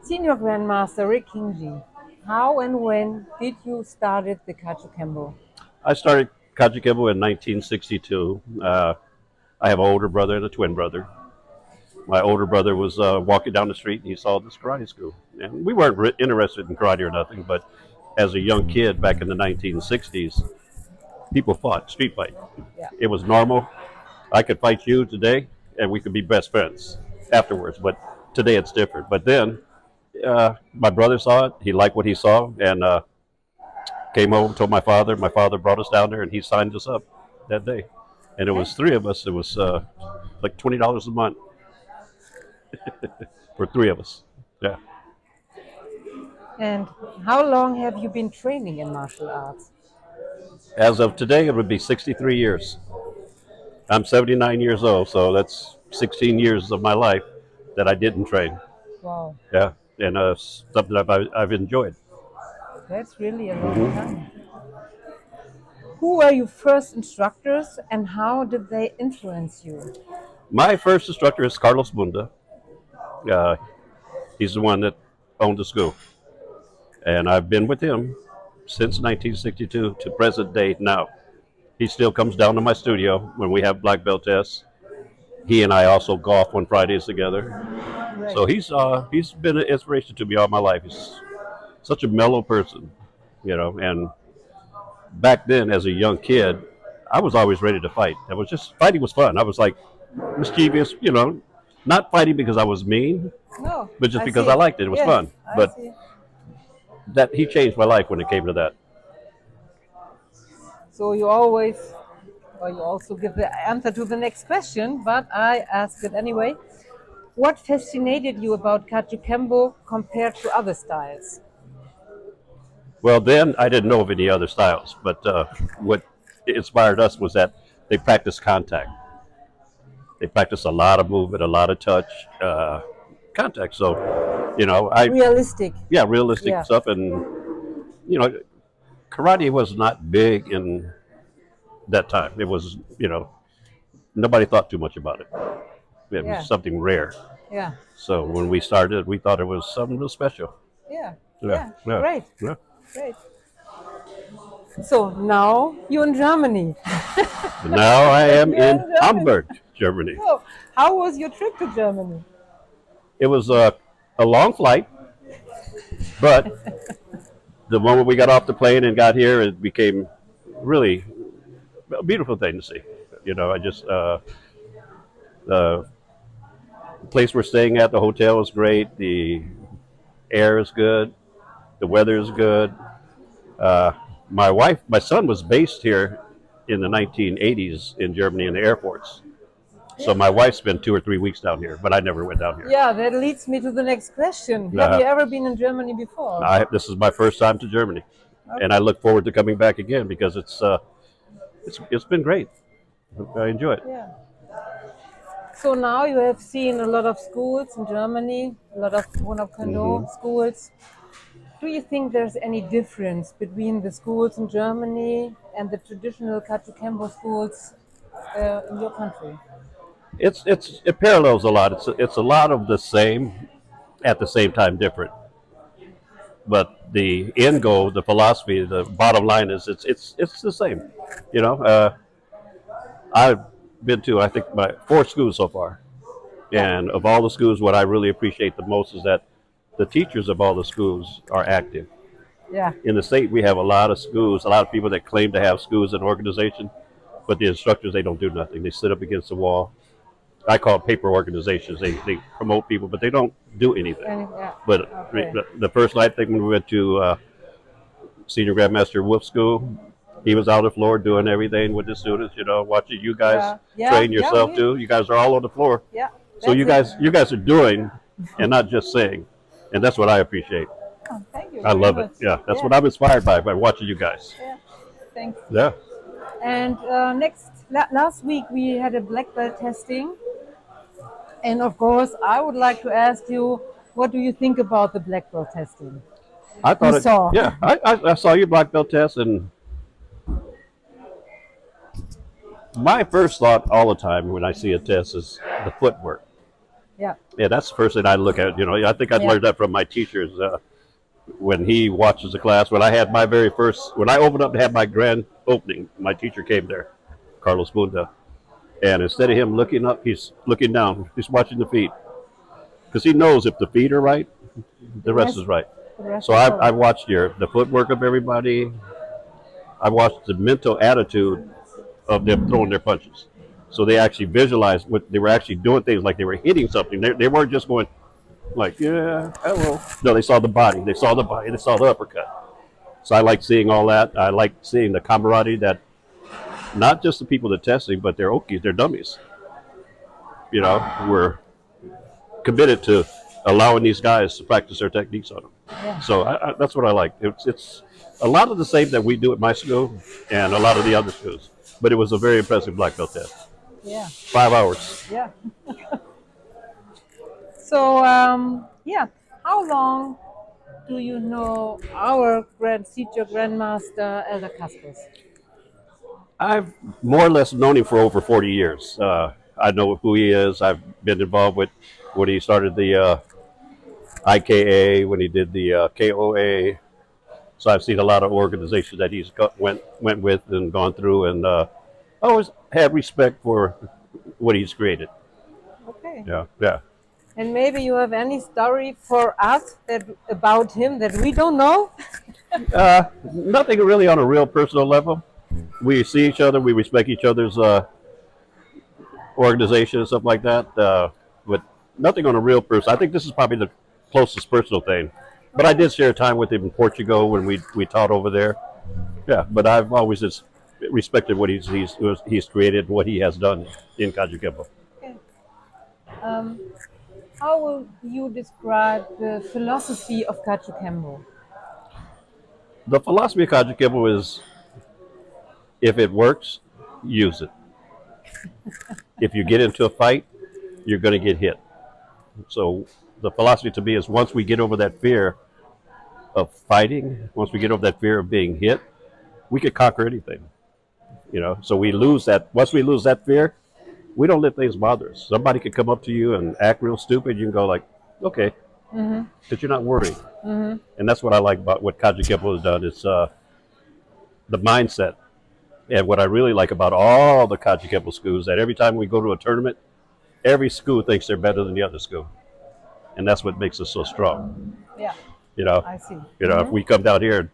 Senior Grandmaster Rick Kingi, how and when did you started the KAJUKENBO? I started KAJUKENBO in 1962. I have an older brother and a twin brother. My older brother was walking down the street and he saw this karate school. And we weren't interested in karate or nothing, but as a young kid back in the 1960s, people fought, street fight. Yeah. It was normal. I could fight you today and we could be best friends afterwards, but today it's different. But then my brother saw it, he liked what he saw, and came home, told my father. My father brought us down there, and he signed us up that day. And it Okay. was three of us. It was like $20 a month for three of us. Yeah. And how long have you been training in martial arts? As of today, it would be 63 years. I'm 79 years old, so that's 16 years of my life that I didn't train. Wow, Yeah, and something I've enjoyed. that's really a long time. Who were your first instructors and how did they influence you? My first instructor is Carlos Bunda. Uh, he's the one that owned the school, and I've been with him since 1962 to present day now. He still comes down to my studio when we have black belt tests. He and I also golf on Fridays together. Great. So he's been an inspiration to me all my life. He's such a mellow person, And back then, as a young kid, I was always ready to fight. I was just fighting was fun. I was like mischievous, not fighting because I was mean, No, but just I because see. I liked it. It was Yes, fun. I But see. that he changed my life when it came to that. So you always, or you also give the answer to the next question, but I ask it anyway. What fascinated you about KAJUKENBO compared to other styles? Well, then I didn't know of any other styles, but what inspired us was that they practiced contact. They practiced a lot of movement, a lot of touch, contact. So, I Realistic. yeah, realistic Yeah. stuff, and you know, karate was not big in that time. It was, nobody thought too much about it. It Yeah. was something rare. Yeah. So when we started, we thought it was something real special. Yeah. Yeah, Yeah. yeah, Great. yeah. Great. So now you're in Germany. But now I am You're in in Germany. Hamburg, Germany. So how was your trip to Germany? It was a long flight, but the moment we got off the plane and got here, it became really a beautiful thing to see. I just the place we're staying at, the hotel is great. The air is good. The weather is good. Uh, my son was based here in the 1980s in Germany in the Air Force. So my wife spent 2 or 3 weeks down here, but I never went down here. Yeah, that leads me to the next question. Have Uh, you ever been in Germany before? this is my first time to Germany, and I look forward to coming back again because it's been great. I enjoy it. Yeah. So now you have seen a lot of schools in Germany, a lot of Taekwondo schools. Do you think there's any difference between the schools in Germany and the traditional KAJUKENBO schools in your country? It parallels a lot. It's a lot of the same, at the same time different. But the end goal, the philosophy, the bottom line is it's the same. You know, I've been to I think my 4 schools so far, and of all the schools, what I really appreciate the most is that the teachers of all the schools are active. Yeah. In the state, we have a lot of schools, a lot of people that claim to have schools and organization, but the instructors they don't do nothing. They sit up against the wall. I call it paper organizations. They promote people, but they don't do anything. Yeah. But Okay. the first night, I think when we went to Senior Grandmaster Wolf School, he was out on the floor doing everything with the students. Watching you guys Yeah. train Yeah, yourself we- too. You guys are all on the floor, Yeah. so you that's it. guys are doing and not just saying, and that's what I appreciate. Oh, thank you. I very love it. much. Yeah, that's what I'm inspired by watching you guys. Yeah. Thanks. Yeah. And last week we had a black belt testing, and of course I would like to ask you, what do you think about the black belt testing? I thought You it. saw. Yeah, I saw your black belt test, and my first thought all the time when I see a test is the footwork. Yeah. Yeah, that's the first thing I look at. You know, I think I Yeah. learned that from my teachers when he watches the class. When I had my very first, when I opened up to have my grand opening, my teacher came there, Carlos Bunda, and instead of him looking up, he's looking down. He's watching the feet because he knows if the feet are right, The the rest rest, is right. the rest So will I follow. watched the footwork of everybody. I watched the mental attitude of them throwing their punches. So they actually visualized what they were actually doing, things like they were hitting something. They weren't just going like, yeah, hello. No, they saw the body. They saw the body. They saw the uppercut. So I like seeing all that. I like seeing the camaraderie that not just the people that testing, but they're Okies, they're dummies. You know, we're committed to allowing these guys to practice their techniques on them. Yeah. So that's what I like. It's a lot of the same that we do at my school and a lot of the other schools. But it was a very impressive black belt test. Yeah. 5 hours. Yeah. So, yeah, how long do you know our grand teacher, grandmaster, Elder Caspers? I've more or less known him for over 40 years. I know who he is. I've been involved with when he started the IKA, when he did the KOA. So I've seen a lot of organizations that he's went with and gone through, and always had respect for what he's created. Okay. Yeah, yeah. And maybe you have any story for us that about him that we don't know? Nothing really on a real personal level. We see each other, we respect each other's organization and stuff like that, but nothing on a real person. I think this is probably the closest personal thing. But I did share time with him in Portugal when we taught over there. Yeah, but I've always just respected what he's created, what he has done in KAJUKENBO. Okay. Um, how will you describe the philosophy of KAJUKENBO? The philosophy of KAJUKENBO is if it works, use it. If you get into a fight, you're going to get hit. So the philosophy to me is once we get over that fear of fighting, once we get over that fear of being hit, we could conquer anything. You know, so we lose that. Once we lose that fear, we don't let things bother us. Somebody could come up to you and act real stupid. You can go like, okay, because you're not worried. And that's what I like about what KAJUKENBO has done. It's the mindset. And what I really like about all the KAJUKENBO schools that every time we go to a tournament, every school thinks they're better than the other school, and that's what makes us so strong. Yeah, You know, I see. if we come down here,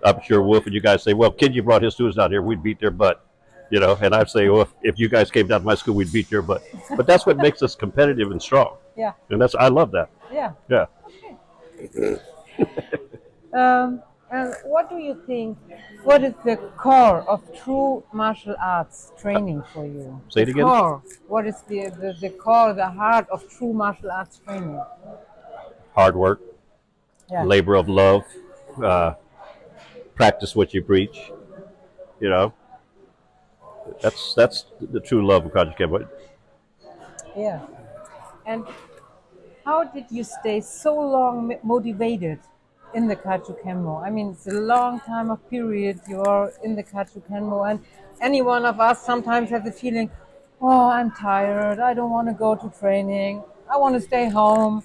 I'm sure Wolf and you guys say, "Well, Kingi brought his students down here, we'd beat their butt." You know, and I'd say, "Well, if you guys came down to my school, we'd beat your butt." But that's what makes us competitive and strong, Yeah, and I love that. yeah. Yeah. And what do you think? What is the core of true martial arts training for you? Say it The again? core. What is the core, the heart of true martial arts training? Hard work, Yeah. labor of love, uh, practice what you preach. You know, that's the true love of KAJUKENBO. Yeah. And how did you stay so long motivated in the KAJUKENBO? I mean, it's a long time of period you're in the KAJUKENBO, and any one of us sometimes has the feeling, oh, I'm tired. I don't want to go to training. I want to stay home.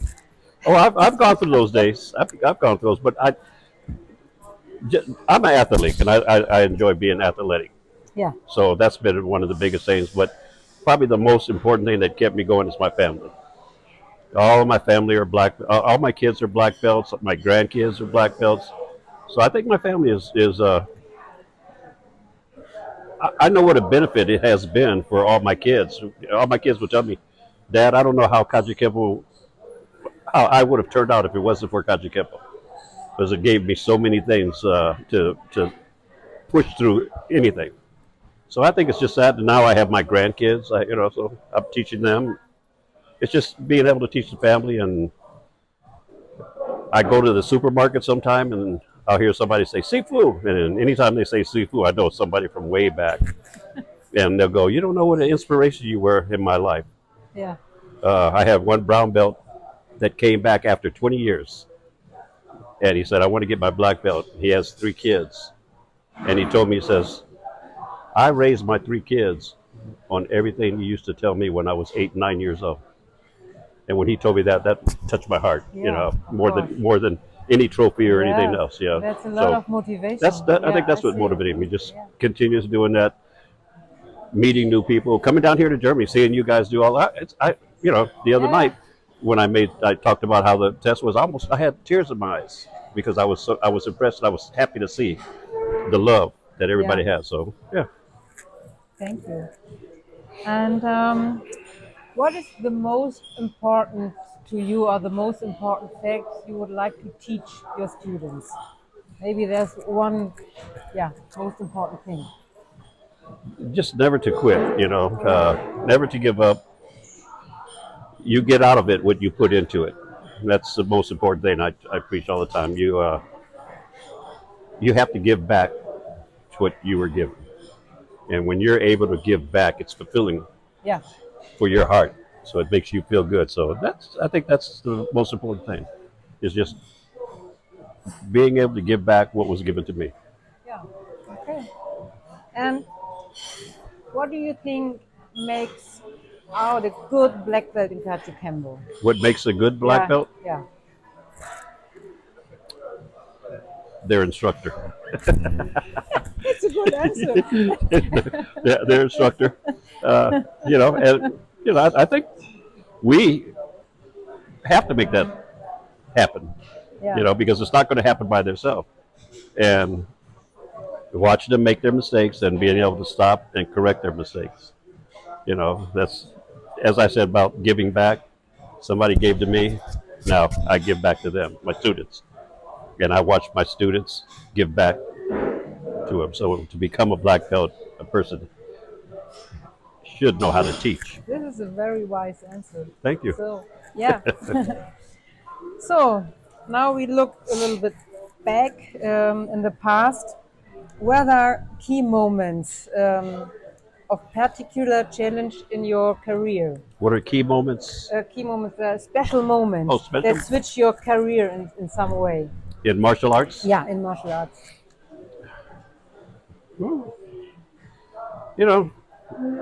Oh, I've gone through those days. I've gone through those, but I'm an athlete, and I enjoy being athletic. Yeah. So that's been one of the biggest things. But probably the most important thing that kept me going is my family. All of my family are black. All my kids are black belts. My grandkids are black belts. So I think my family is. I know what a benefit it has been for all my kids. All my kids will tell me, "Dad, I don't know how KAJUKENBO, how I would have turned out if it wasn't for KAJUKENBO, because it gave me so many things to push through anything." So I think it's just that. And now I have my grandkids. So I'm teaching them. It's just being able to teach the family. And I go to the supermarket sometime, and I'll hear somebody say "Sifu," and anytime they say "Sifu," I know it's somebody from way back. And they'll go, "You don't know what an inspiration you were in my life." Yeah. I have one brown belt that came back after 20 years, and he said, "I want to get my black belt." He has 3 kids, and he told me, he says, "I raised my 3 kids on everything you used to tell me when I was 8, 9 years old." And when he told me that, that touched my heart. You Yeah, know, of course. more than any trophy or anything Yeah, else. Yeah. that's a lot So of motivation. that's that. I Yeah, think I that's what see. motivated me. Just Yeah. continues doing that, meeting new people, coming down here to Germany, seeing you guys do all that. You know, the other Yeah. night when I talked about how the test was, I had tears in my eyes because I was impressed and I was happy to see the love that Yeah. everybody has. So yeah, Thank you. And what is the most important to you, or the most important facts you would like to teach your students? Maybe there's one, yeah, most important thing. just never to quit. You know, never to give up. You get out of it what you put into it. That's the most important thing I preach all the time. You have to give back to what you were given, and when you're able to give back, it's fulfilling Yeah. for your heart. So it makes you feel good. So I think that's the most important thing, is just being able to give back what was given to me. Yeah. Okay. And what do you think makes out a good black belt in KAJUKENBO? What makes a good black Yeah. belt? Yeah. Their instructor. That's a good answer. Yeah, their instructor. You know, and you know, I think we have to make that happen. Yeah. You know, because it's not going to happen by themselves. And watching them make their mistakes and being able to stop and correct their mistakes. You know, that's as I said about giving back. Somebody gave to me, now I give back to them, my students, and I watch my students give back to them. So to become a black belt, a person should know how to teach. This is a very wise answer. Thank you. So, yeah. So, now we look a little bit back in the past. Were there key moments of particular challenge in your career? What are key moments Key moments, special moments Oh, special- that switch your career in some way? in martial arts? Yeah, in martial arts. You know,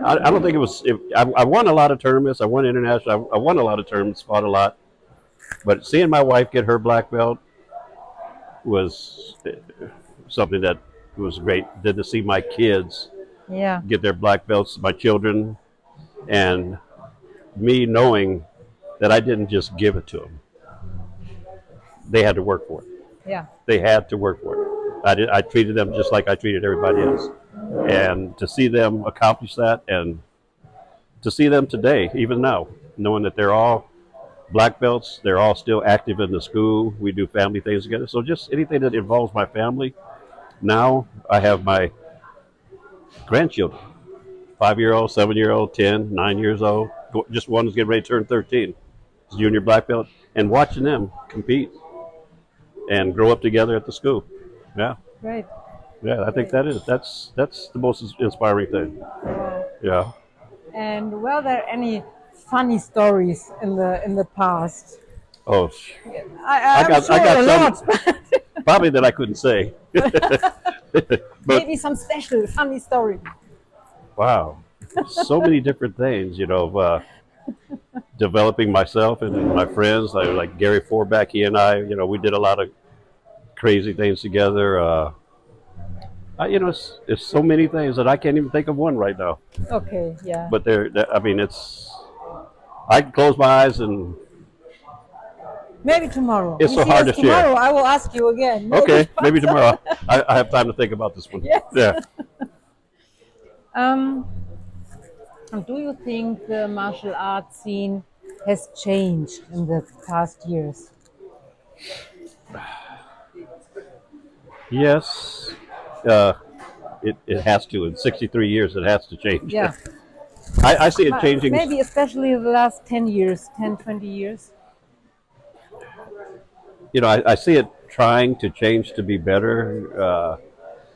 I don't think it was. I won a lot of tournaments. I won international. I won a lot of tournaments, fought a lot. But seeing my wife get her black belt was something that was great. Then to see my kids Yeah, get their black belts, my children, and me knowing that I didn't just give it to them. They had to work for it. yeah, They had to work for it. I treated them just like I treated everybody else. And to see them accomplish that, and to see them today, even now, knowing that they're all black belts, they're all still active in the school. We do family things together. So just anything that involves my family. Now I have my grandchildren, 5-year-old, 7-year-old, 10, 9 years old. Just one is getting ready to turn 13. He's junior black belt, and watching them compete and grow up together at the school. Yeah, great. yeah. I think that's the most inspiring thing. Wow. Yeah. And were there any funny stories in the past? Oh, I'm sure I got a some lot. probably that I couldn't say. But Maybe some special funny story. wow, so many different things. You know, developing myself and my friends. Like Gary Forback, he and I. You know, we did a lot of crazy things together. You know, it's so many things that I can't even think of one right now. Okay, yeah. But I mean, I can close my eyes and Maybe tomorrow. It's We so see hard us to share. tomorrow. I will ask you again. okay, maybe tomorrow. I have time to think about this one. Yes. Yeah. Um, and do you think the martial arts scene has changed in the past years? Yes. It has to. In 63 years, it has to change. Yeah. I see it changing. Maybe especially the last 10 years, 10, 20 years. You know, I see it trying to change to be better.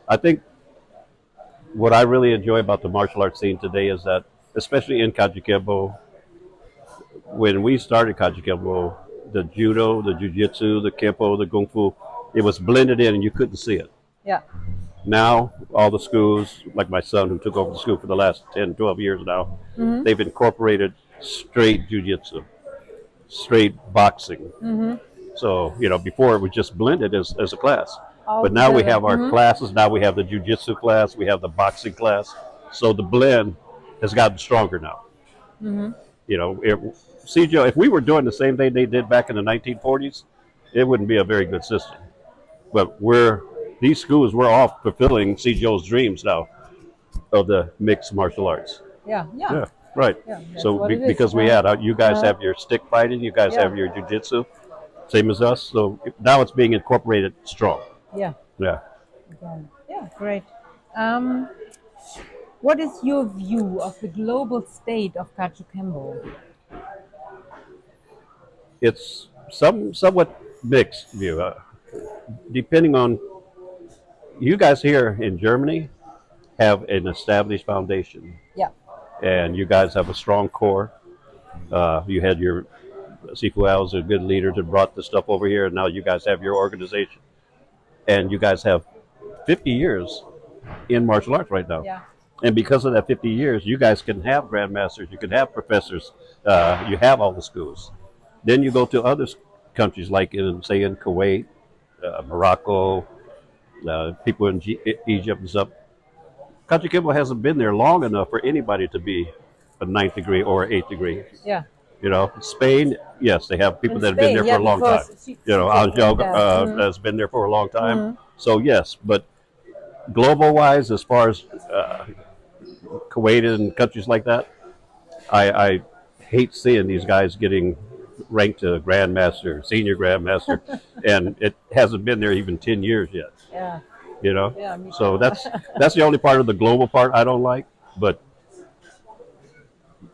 I think what I really enjoy about the martial arts scene today is that, especially in KAJUKENBO, when we started KAJUKENBO, the judo, the jiu-jitsu, the kempo, the kung fu, it was blended in and you couldn't see it. Yeah. Now, all the schools, like my son who took over the school for the last 10, 12 years now, they've incorporated straight jiu-jitsu. straight boxing. So, before it was just blended as a class. All But now we together. have our classes. Now we have the jujitsu class. We have the boxing class. So the blend has gotten stronger now. If CJO, if we were doing the same thing they did back in the 1940s, it wouldn't be a very good system. But these schools, we're all fulfilling CJO's dreams now of the mixed martial arts. Yeah, yeah. Yeah, right. Yeah, that's So what it is. because we had, you guys have your stick fighting, you guys Yeah. have your jujitsu, same as us. So now it's being incorporated strong. Yeah. Yeah. Again. Yeah, great. Um, what is your view of the global state of KAJUKENBO? It's somewhat mixed view, depending on you guys here in Germany have an established foundation, Yeah. and you guys have a strong core. You had your Sifu Al's a good leader that brought the stuff over here, and now you guys have your organization, and you guys have 50 years in martial arts right now. Yeah. And because of that 50 years, you guys can have grandmasters, you can have professors, you have all the schools. Then you go to other countries like say in Kuwait, Morocco, people in Egypt and stuff. KAJUKENBO hasn't been there long enough for anybody to be a ninth degree or eighth degree. Yeah. Spain, yes, they have people In that have been Spain, there yeah, for a long time. because Aljog has been there for a long time. So yes, but global-wise, as far as Kuwait and countries like that, I hate seeing these guys getting ranked to grandmaster, senior grandmaster, and it hasn't been there even 10 years yet. Yeah. Yeah, me So too. that's the only part of the global part I don't like. But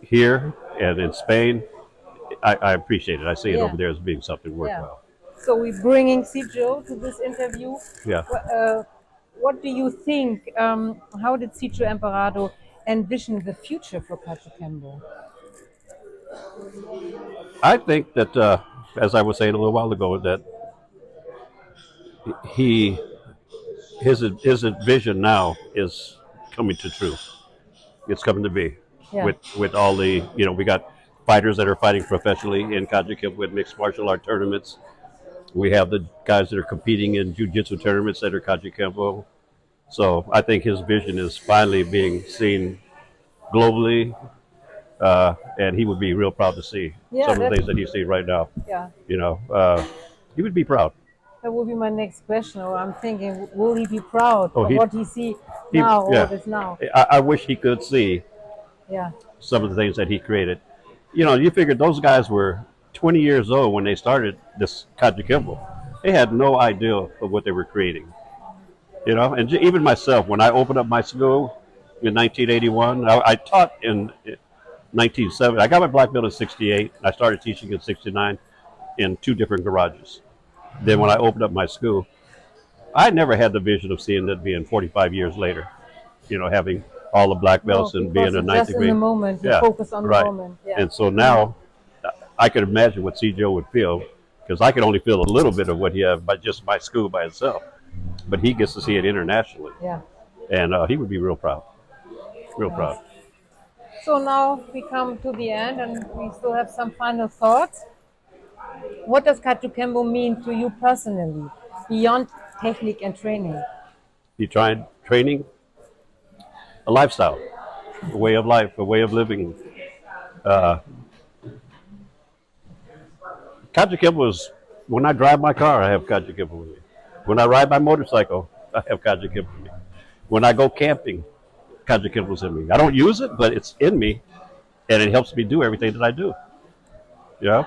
here and in Spain, I appreciate it. I see it Yeah. over there as being something worthwhile. So we're bringing Sijo to this interview. Yeah. What do you think? How did Sijo Emperado envision the future for KAJUKENBO? I think that, as I was saying a little while ago, that his vision now is coming to true. It's coming to be. Yeah. With all the, we got fighters that are fighting professionally in KAJUKENBO with mixed martial art tournaments. We have the guys that are competing in jiu-jitsu tournaments that are KAJUKENBO. So I think his vision is finally being seen globally, and he would be real proud to see some of the things that he's seeing right now. Yeah. He would be proud. That will be my next question. Or I'm thinking, will he be proud Oh, of what he see He- now, all yeah. this now? I wish he could see Yeah. some of the things that he created. You figured those guys were 20 years old when they started this KAJUKENBO. They had no idea of what they were creating. And even myself, when I opened up my school in 1981, I taught in 1970. I got my black belt in 68. I started teaching in 69 in 2 different garages. Then when I opened up my school, I never had the vision of seeing that being 45 years later, having all the black belts and being a ninth just degree. in the moment, you focus on the moment. Yeah. And so now I could imagine what CJO would feel, because I could only feel a little bit of what he had by just my school by itself. But he gets to see it internationally. Yeah. And he would be real proud. Real proud. So now we come to the end and we still have some final thoughts. What does KAJUKENBO mean to you personally, beyond technique and training? He tried training a lifestyle, a way of life, a way of living. KAJUKENBO is, when I drive my car, I have KAJUKENBO with me. When I ride my motorcycle, I have KAJUKENBO with me. When I go camping, KAJUKENBO's in me. I don't use it, but it's in me, and it helps me do everything that I do.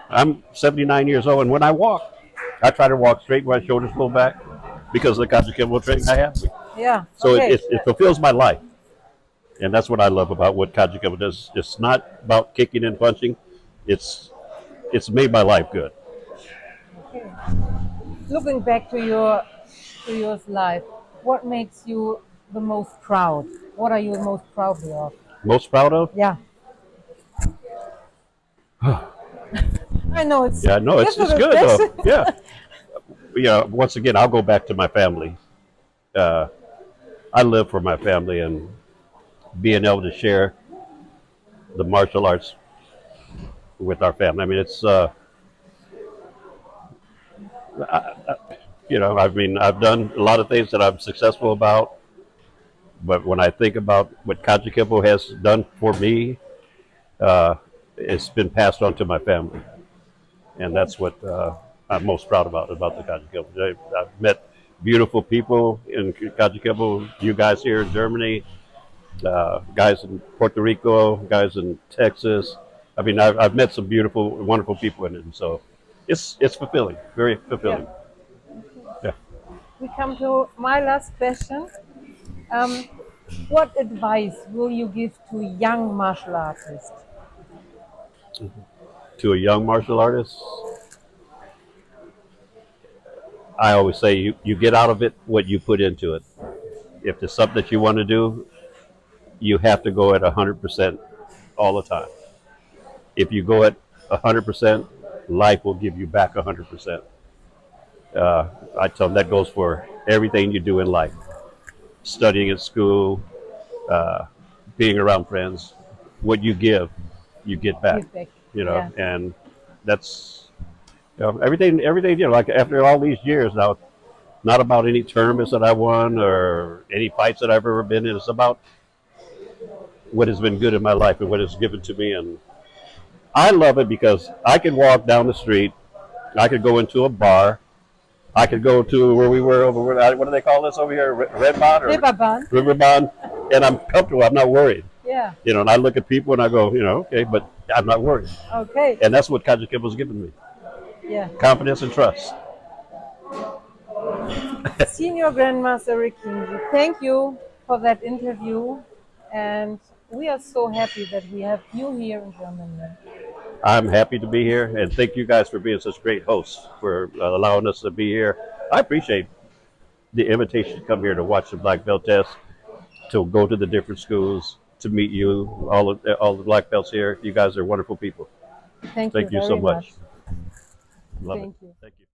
I'm 79 years old, and when I walk, I try to walk straight with my shoulders pulled back because of the KAJUKENBO training I have. Yeah. So okay. it fulfills my life. And that's what I love about what KAJUKENBO does. It's not about kicking and punching. It's made my life good. Okay. Looking back to your life, what makes you the most proud? What are you most proud of? Most proud of? Yeah. I know it's it's difficult good question. though. Yeah. Once again, I'll go back to my family. I live for my family, and being able to share the martial arts with our family. I mean, You know, I mean, I've done a lot of things that I'm successful about, but when I think about what KAJUKENBO has done for me, uh, it's been passed on to my family, and that's what I'm most proud about the KAJUKENBO. I've met beautiful people in KAJUKENBO. You guys here in Germany, guys in Puerto Rico, guys in Texas. I mean, I've met some beautiful, wonderful people in it, and so it's fulfilling, very Yeah. fulfilling. Yeah. We come to my last question. Um, what advice will you give to young martial artists? To a young martial artist, I always say you get out of it what you put into it. If there's something that you want to do, you have to go at 100% all the time. If you go at 100%, life will give you back 100%. I tell them that goes for everything you do in life. Studying at school, uh, being around friends, what you give, you get back. Give back. You know, Yeah. and that's everything. You know, like after all these years now, not about any tournaments that I won or any fights that I've ever been in. It's about what has been good in my life and what it's given to me. And I love it because I could walk down the street, I could go into a bar, I could go to where we were over. What do they call this over here? Red Bond or Reeperbahn. River Bond, and I'm comfortable. I'm not worried. Yeah. You know, and I look at people and I go, you know, okay, but I'm not worried. Okay. And that's what KAJUKENBO's given me: Yeah. confidence and trust. Senior Grandmaster Rick Kingi, thank you for that interview. And we are so happy that we have you here in Germany. I'm happy to be here, and thank you guys for being such great hosts for allowing us to be here. I appreciate the invitation to come here to watch the black belt test, to go to the different schools, to meet you, all the black belts here. You guys are wonderful people. Thank you Thank you so very much. much. Love it. Thank you. Thank you.